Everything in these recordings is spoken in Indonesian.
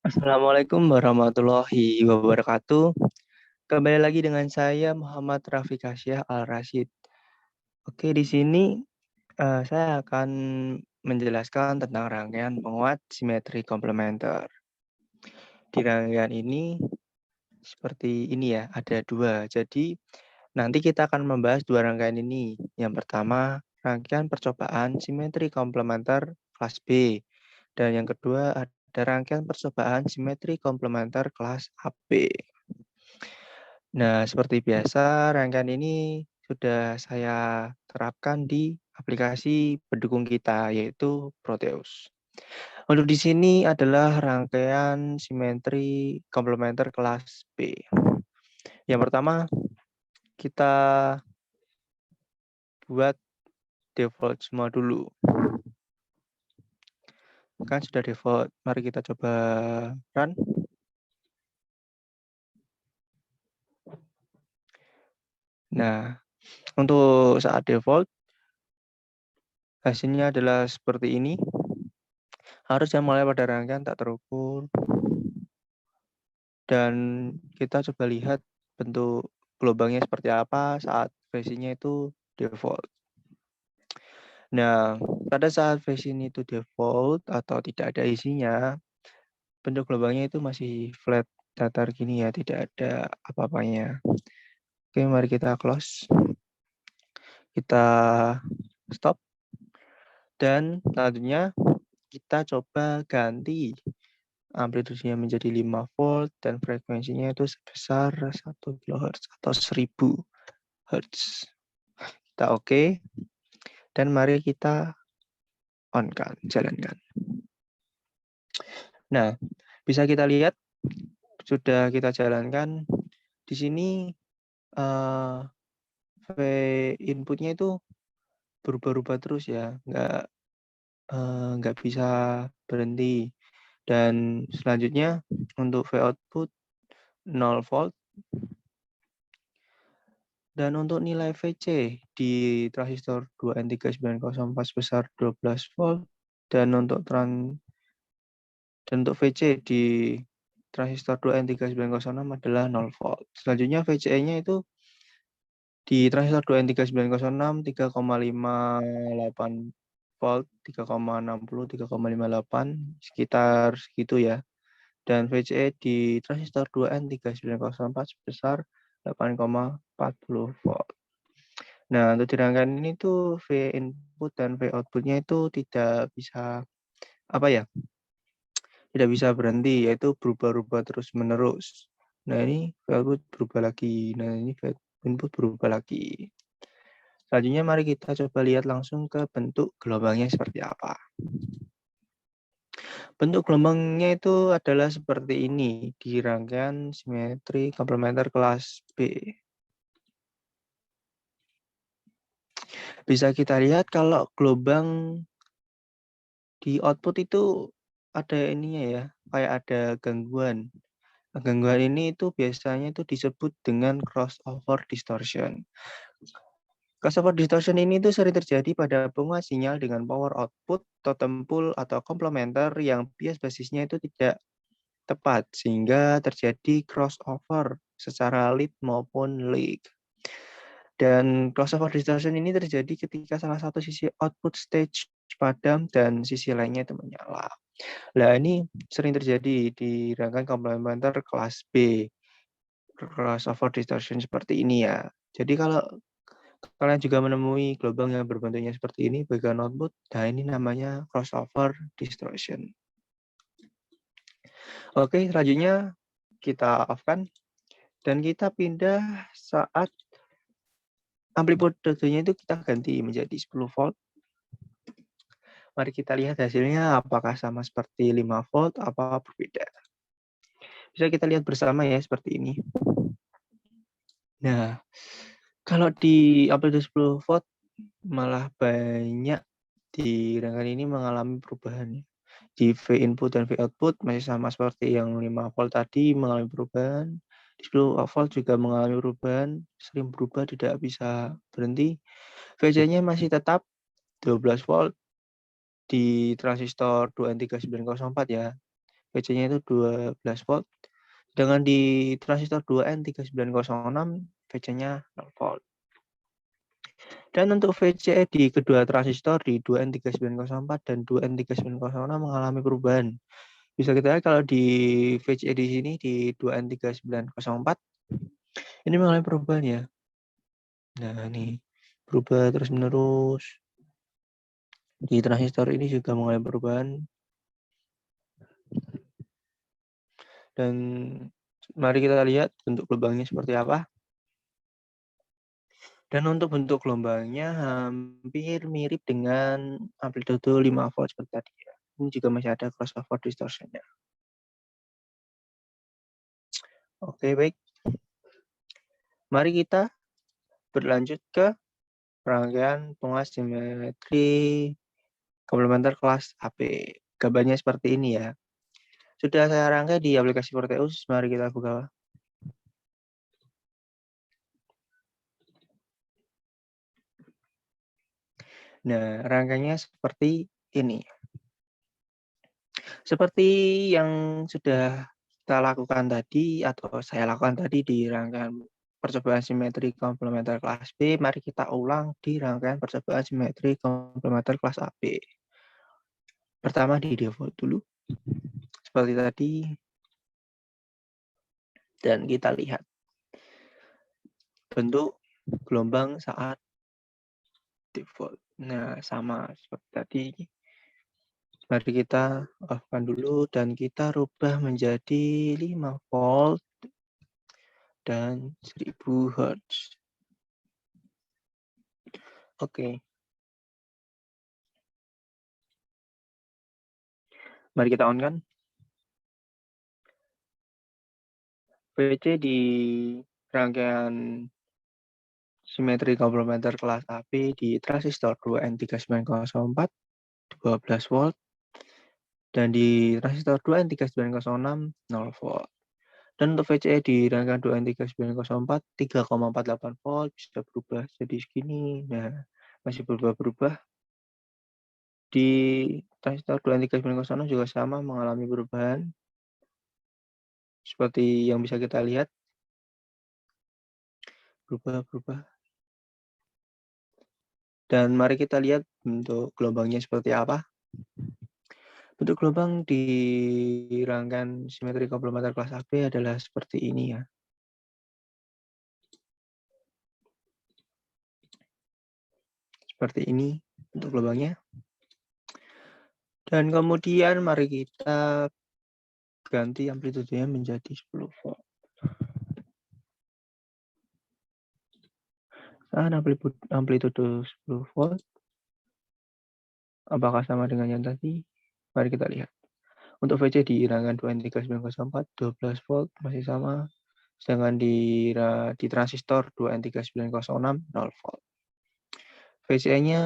Assalamualaikum warahmatullahi wabarakatuh. Kembali lagi dengan saya Muhammad Rafiq Hasyah Al-Rashid. Oke, di sini saya akan menjelaskan tentang rangkaian penguat simetri komplementer. Di rangkaian ini seperti ini ya, ada dua. Jadi nanti kita akan membahas dua rangkaian ini. Yang pertama, rangkaian percobaan simetri komplementer kelas B. Dan yang kedua ada rangkaian percobaan simetri komplementer kelas AB. Nah, seperti biasa, rangkaian ini sudah saya terapkan di aplikasi pendukung kita, yaitu Proteus. Untuk di sini adalah rangkaian simetri komplementer kelas B. Yang pertama, kita buat default semua dulu. Kan sudah default, mari kita coba run. Nah, untuk saat default, hasilnya adalah seperti ini. Harusnya mulai pada rangkaian tak terukur. Dan kita coba lihat bentuk gelombangnya seperti apa saat versinya itu default. Nah, pada saat versi ini itu default atau tidak ada isinya, bentuk gelombangnya itu masih flat datar gini ya, tidak ada apa-apanya. Oke, mari kita close. Kita stop. Dan selanjutnya kita coba ganti amplitudenya menjadi 5 volt dan frekuensinya itu sebesar 1 kHz atau 1000 Hz. Kita oke. Dan mari kita on-kan, jalankan. Nah, bisa kita lihat sudah kita jalankan di sini V inputnya itu berubah-ubah terus ya, nggak bisa berhenti. Dan selanjutnya untuk V output 0 volt. Dan untuk nilai VC di transistor 2N3904 sebesar 12 volt. Dan untuk VC di transistor 2N3906 adalah 0 volt. Selanjutnya VCE-nya itu di transistor 2N3906 3,58 volt, 3,60, 3,58 sekitar segitu ya. Dan VCE di transistor 2N3904 sebesar 8,40 volt. Nah, untuk di rangkaian ini tuh V input dan V outputnya itu tidak bisa apa ya? Tidak bisa berhenti, yaitu berubah-ubah terus-menerus. Nah, ini V output berubah lagi. Nah, ini V input berubah lagi. Selanjutnya mari kita coba lihat langsung ke bentuk gelombangnya seperti apa. Bentuk gelombangnya itu adalah seperti ini di rangkaian simetri komplementer kelas B. Bisa kita lihat kalau gelombang di output itu ada ininya ya, kayak ada gangguan. Gangguan ini itu biasanya itu disebut dengan crossover distortion. Crossover distortion ini tuh sering terjadi pada penguat sinyal dengan power output, totem pole, atau komplementer yang bias basisnya itu tidak tepat, sehingga terjadi crossover secara lead maupun lag. Dan crossover distortion ini terjadi ketika salah satu sisi output stage padam dan sisi lainnya itu menyala. Nah, ini sering terjadi di rangkaian komplementer kelas B, crossover distortion seperti ini ya. Jadi kalau kalian juga menemui gelombang yang berbentuknya seperti ini bagian output, nah ini namanya crossover distortion. Oke, selanjutnya kita off-kan dan kita pindah saat amplitudenya itu kita ganti menjadi 10 volt. Mari kita lihat hasilnya apakah sama seperti 5 volt apa berbeda. Bisa kita lihat bersama ya seperti ini. Nah, kalau di amplitude 10 volt malah banyak di rangkaian ini mengalami perubahan. Di V input dan V output masih sama seperti yang 5 volt tadi mengalami perubahan. Di 10 volt juga mengalami perubahan, sering berubah tidak bisa berhenti. VC-nya masih tetap 12 volt di transistor 2N3904 ya. VC-nya itu 12 volt. Sedangkan di transistor 2N3906 VC-nya 0 volt. Dan untuk VC di kedua transistor di 2N3904 dan 2N3906 mengalami perubahan. Bisa kita lihat kalau di VC di sini di 2N3904 ini mengalami perubahan ya. Nah, ini berubah terus-menerus. Di transistor ini juga mengalami perubahan. Dan mari kita lihat bentuk gelombangnya seperti apa. Dan untuk bentuk gelombangnya hampir mirip dengan amplitude 5 volt seperti tadi ya. Ini juga masih ada crossover distortion-nya. Oke, baik. Mari kita berlanjut ke rangkaian penguas simetri komplementer kelas AP. Gambarnya seperti ini ya. Sudah saya rangkai di aplikasi Proteus. Mari kita buka. Nah, rangkaiannya seperti ini. Seperti yang sudah kita lakukan tadi atau saya lakukan tadi di rangkaian percobaan simetri komplementer kelas B, mari kita ulang di rangkaian percobaan simetri komplementer kelas AB. Pertama di default dulu, seperti tadi, dan kita lihat bentuk gelombang saat default. Nah, sama seperti tadi. Mari kita off-kan dulu dan kita rubah menjadi 5 volt dan 1000 Hz. Oke. Mari kita on kan. VC di rangkaian simetri komplementer kelas AB di transistor 2N3904 12 volt dan di transistor 2N3906 0 volt. Dan untuk VCE di rangkaian 2N3904 3,48 volt bisa berubah jadi segini. Nah, masih berubah-berubah. Di transistor 2N3906 juga sama mengalami perubahan. Seperti yang bisa kita lihat. Berubah-berubah. Dan mari kita lihat bentuk gelombangnya seperti apa. Bentuk gelombang di rangkaian simetri komplementer kelas AB adalah seperti ini ya. Seperti ini bentuk gelombangnya. Dan kemudian mari kita ganti amplitudenya menjadi 10 volt. Nah, amplitude 10 volt. Apakah sama dengan yang tadi? Mari kita lihat. Untuk VC di rangkaian 2N3904 12 volt masih sama. Sedangkan di transistor 2N3906 0 volt. VCE-nya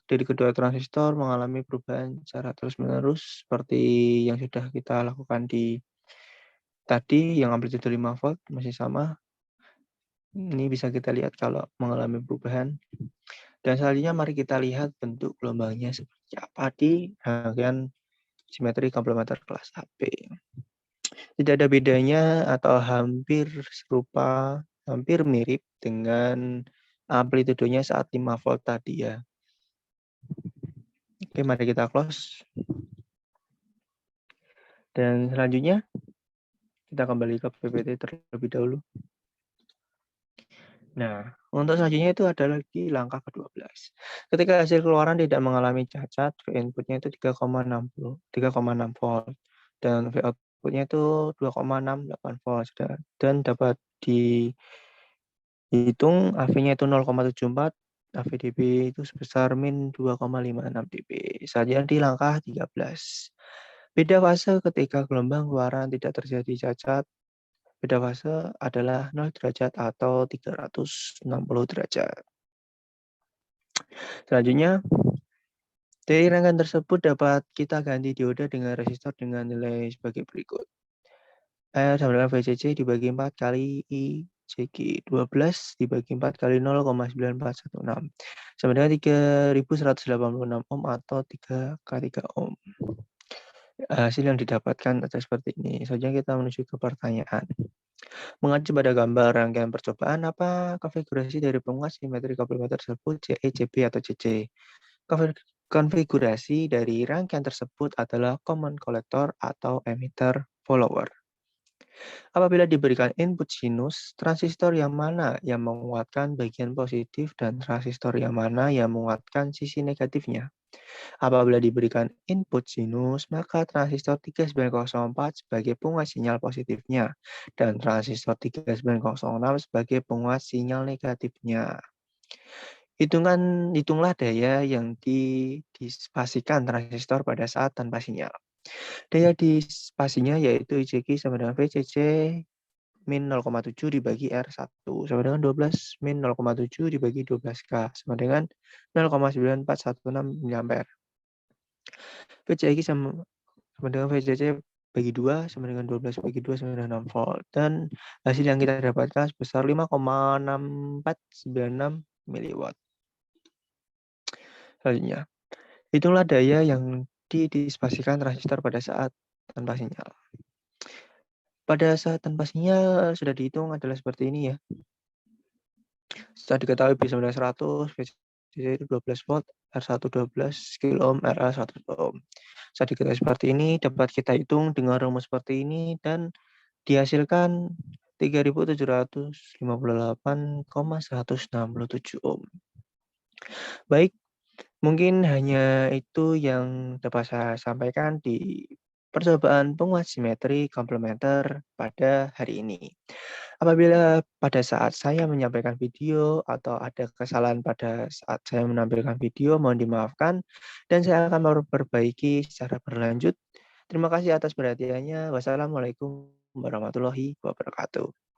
dari kedua transistor mengalami perubahan secara terus-menerus seperti yang sudah kita lakukan di tadi, yang amplitude 5 volt masih sama. Ini bisa kita lihat kalau mengalami perubahan. Dan selanjutnya mari kita lihat bentuk gelombangnya seperti apa di rangkaian simetri komplementer kelas AB. Tidak ada bedanya atau hampir serupa, hampir mirip dengan amplitudenya saat 5 volt tadi ya. Oke, mari kita close. Dan selanjutnya kita kembali ke PPT terlebih dahulu. Nah, untuk selanjutnya itu ada lagi langkah ke-12. Ketika hasil keluaran tidak mengalami cacat, V inputnya itu 3,6 volt dan V outputnya itu 2,68 volt dan dapat dihitung AV-nya itu 0,74, AV-dB itu sebesar min 2,56 dB. Saja di langkah 13. Beda fase ketika gelombang keluaran tidak terjadi cacat. Beda fase adalah 0 derajat atau 360 derajat. Selanjutnya, dari rangkaian tersebut dapat kita ganti dioda dengan resistor dengan nilai sebagai berikut. R sama dengan VCC dibagi 4 kali ICG 12 dibagi 4 kali 0,9416 sama dengan 3186 ohm atau 3 kali 3 ohm. hasil yang didapatkan ada seperti ini. Selanjutnya kita menuju ke pertanyaan. Mengacu pada gambar rangkaian percobaan, apa konfigurasi dari penguat simetri komplementer tersebut CE, CB, atau CC? Konfigurasi dari rangkaian tersebut adalah common collector atau emitter follower. Apabila diberikan input sinus, transistor yang mana yang menguatkan bagian positif dan transistor yang mana yang menguatkan sisi negatifnya? Apabila diberikan input sinus, maka transistor 3904 sebagai penguat sinyal positifnya dan transistor 3906 sebagai penguat sinyal negatifnya. Hitunglah daya yang didisipasikan transistor pada saat tanpa sinyal. Daya disipasinya yaitu IJQ sama dengan VCC min 0,7 dibagi R1 sama dengan 12 min 0,7 dibagi 12K sama dengan 0,9416 mA. VCQ sama dengan VCC bagi 2 sama dengan 12 bagi 2 sama dengan 6 volt. Dan hasil yang kita dapatkan sebesar 5,6496 miliwatt. Selanjutnya, hitunglah daya yang didisipasikan transistor pada saat tanpa sinyal. Pada saat tanpa sinyal sudah dihitung adalah seperti ini ya. Setelah diketahui B sama dengan 100, VCC itu 12 volt, R1 12 kilo ohm, RA 100 ohm. Saat diketahui seperti ini, dapat kita hitung dengan rumus seperti ini dan dihasilkan 3758,167 ohm. Baik, mungkin hanya itu yang dapat saya sampaikan di percobaan penguat simetri komplementer pada hari ini. Apabila pada saat saya menyampaikan video atau ada kesalahan pada saat saya menampilkan video, mohon dimaafkan dan saya akan memperbaiki secara berlanjut. Terima kasih atas perhatiannya. Wassalamualaikum warahmatullahi wabarakatuh.